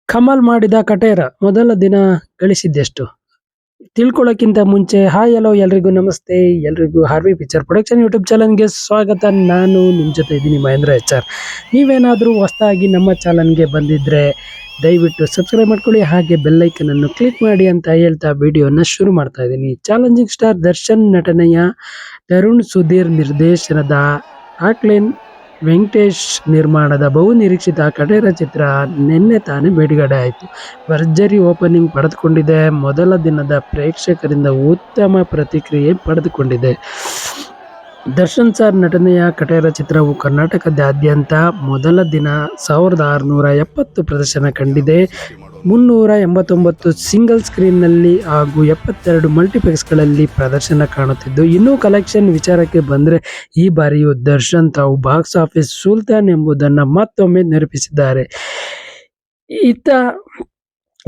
ಕಮಲ್ ಮಾಡಿದ ಕಟೇರ ಮೊದಲ ದಿನ ಗಳಿಸಿದ್ದೆಷ್ಟು? ತಿಳ್ಕೊಳ್ಳೋಕ್ಕಿಂತ ಮುಂಚೆ ಹಾಯ್ ಹಲೋ ಎಲ್ರಿಗೂ ನಮಸ್ತೆ. ಎಲ್ರಿಗೂ ಆರ್ವಿ ಪಿಕ್ಚರ್ ಪ್ರೊಡಕ್ಷನ್ ಯೂಟ್ಯೂಬ್ ಚಾನಲ್ಗೆ ಸ್ವಾಗತ. ನಾನು ನಿಮ್ಮ ಜೊತೆ ಇದ್ದೀನಿ ಮಹೇಂದ್ರ HR. ನೀವೇನಾದರೂ ಹೊಸದಾಗಿ ನಮ್ಮ ಚಾನಲ್ಗೆ ಬಂದಿದ್ದರೆ ದಯವಿಟ್ಟು ಸಬ್ಸ್ಕ್ರೈಬ್ ಮಾಡ್ಕೊಳ್ಳಿ, ಹಾಗೆ ಬೆಲ್ಲೈಕನನ್ನು ಕ್ಲಿಕ್ ಮಾಡಿ ಅಂತ ಹೇಳ್ತಾ ವಿಡಿಯೋನ ಶುರು ಮಾಡ್ತಾ ಇದ್ದೀನಿ. ಚಾಲೆಂಜಿಂಗ್ ಸ್ಟಾರ್ ದರ್ಶನ್ ನಟನೆಯ, ತರುಣ್ ಸುಧೀರ್ ನಿರ್ದೇಶನದ, ಆಕ್ಲೇನ್ ವೆಂಕಟೇಶ್ ನಿರ್ಮಾಣದ ಬಹು ನಿರೀಕ್ಷಿತ ಕಟೇರ ಚಿತ್ರ ನಿನ್ನೆ ತಾನೇ ಬಿಡುಗಡೆ ಆಯಿತು. ಭರ್ಜರಿ ಓಪನಿಂಗ್ ಪಡೆದುಕೊಂಡಿದೆ. ಮೊದಲ ದಿನದ ಪ್ರೇಕ್ಷಕರಿಂದ ಉತ್ತಮ ಪ್ರತಿಕ್ರಿಯೆ ಪಡೆದುಕೊಂಡಿದೆ. ದರ್ಶನ್ ಸರ್ ನಟನೆಯ ಕಟೇರ ಚಿತ್ರವು ಕರ್ನಾಟಕದಾದ್ಯಂತ ಮೊದಲ ದಿನ 1670 ಪ್ರದರ್ಶನ ಕಂಡಿದೆ. 389 ಸಿಂಗಲ್ ಸ್ಕ್ರೀನ್ನಲ್ಲಿ ಹಾಗೂ 72 ಮಲ್ಟಿಪ್ಲೆಕ್ಸ್ಗಳಲ್ಲಿ ಪ್ರದರ್ಶನ ಕಾಣುತ್ತಿದ್ದು, ಇನ್ನು ಕಲೆಕ್ಷನ್ ವಿಚಾರಕ್ಕೆ ಬಂದರೆ ಈ ಬಾರಿಯೂ ದರ್ಶನ್ ತಾವು ಬಾಕ್ಸ್ ಆಫೀಸ್ ಸುಲ್ತಾನ್ ಎಂಬುದನ್ನು ಮತ್ತೊಮ್ಮೆ ನಿರೂಪಿಸಿದ್ದಾರೆ. ಇತ್ತ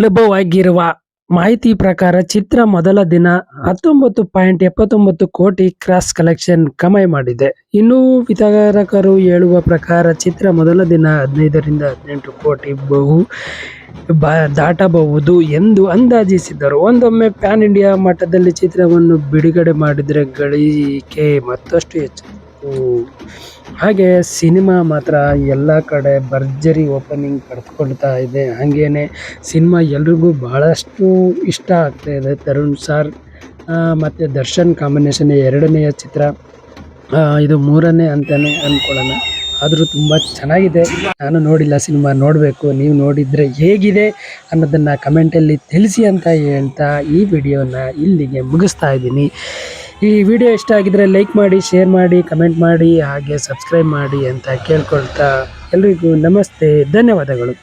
ಲಭ್ಯವಾಗಿರುವ ಮಾಹಿತಿ ಪ್ರಕಾರ ಚಿತ್ರ ಮೊದಲ ದಿನ 19.79 ಕೋಟಿ ಕ್ರಾಸ್ ಕಲೆಕ್ಷನ್ ಕಮಾಯಿ ಮಾಡಿದೆ. ಇನ್ನು ವಿತರಕರು ಹೇಳುವ ಪ್ರಕಾರ ಚಿತ್ರ ಮೊದಲ ದಿನ 15 ರಿಂದ 18 ಕೋಟಿ ದಾಟಬಹುದು ಎಂದು ಅಂದಾಜಿಸಿದರು. ಒಂದೊಮ್ಮೆ ಪ್ಯಾನ್ ಇಂಡಿಯಾ ಮಟ್ಟದಲ್ಲಿ ಚಿತ್ರವನ್ನು ಬಿಡುಗಡೆ ಮಾಡಿದರೆ ಗಳಿಕೆ ಮತ್ತಷ್ಟು ಹೆಚ್ಚುತ್ತಿತ್ತು. ಹಾಗೆ ಸಿನಿಮಾ ಮಾತ್ರ ಎಲ್ಲ ಕಡೆ ಭರ್ಜರಿ ಓಪನಿಂಗ್ ಪಡೆದುಕೊಳ್ತಾ ಇದೆ. ಹಾಗೇನೆ ಸಿನಿಮಾ ಎಲ್ರಿಗೂ ಬಹಳಷ್ಟು ಇಷ್ಟ ಆಗ್ತಾ ಇದೆ. ತರುಣ್ ಸರ್ ಮತ್ತು ದರ್ಶನ್ ಕಾಂಬಿನೇಷನ್ ಎರಡನೆಯ ಚಿತ್ರ, ಇದು ಮೂರನೇ ಅಂತಲೇ ಅಂದ್ಕೊಳ್ಳೋಣ. ಆದರೂ ತುಂಬ ಚೆನ್ನಾಗಿದೆ. ನಾನು ನೋಡಿಲ್ಲ, ಸಿನಿಮಾ ನೋಡಬೇಕು. ನೀವು ನೋಡಿದರೆ ಹೇಗಿದೆ ಅನ್ನೋದನ್ನು ಕಮೆಂಟಲ್ಲಿ ತಿಳಿಸಿ ಅಂತ ಹೇಳ್ತಾ ಈ ವಿಡಿಯೋನ ಇಲ್ಲಿಗೆ ಮುಗಿಸ್ತಾ ಇದ್ದೀನಿ. ಈ ವಿಡಿಯೋ ಇಷ್ಟ ಆಗಿದ್ರೆ ಲೈಕ್ ಮಾಡಿ, ಶೇರ್ ಮಾಡಿ, ಕಮೆಂಟ್ ಮಾಡಿ, ಹಾಗೆ ಸಬ್ಸ್ಕ್ರೈಬ್ ಮಾಡಿ ಅಂತ ಕೇಳ್ಕೊಳ್ತಾ ಎಲ್ರಿಗೂ ನಮಸ್ತೆ, ಧನ್ಯವಾದಗಳು.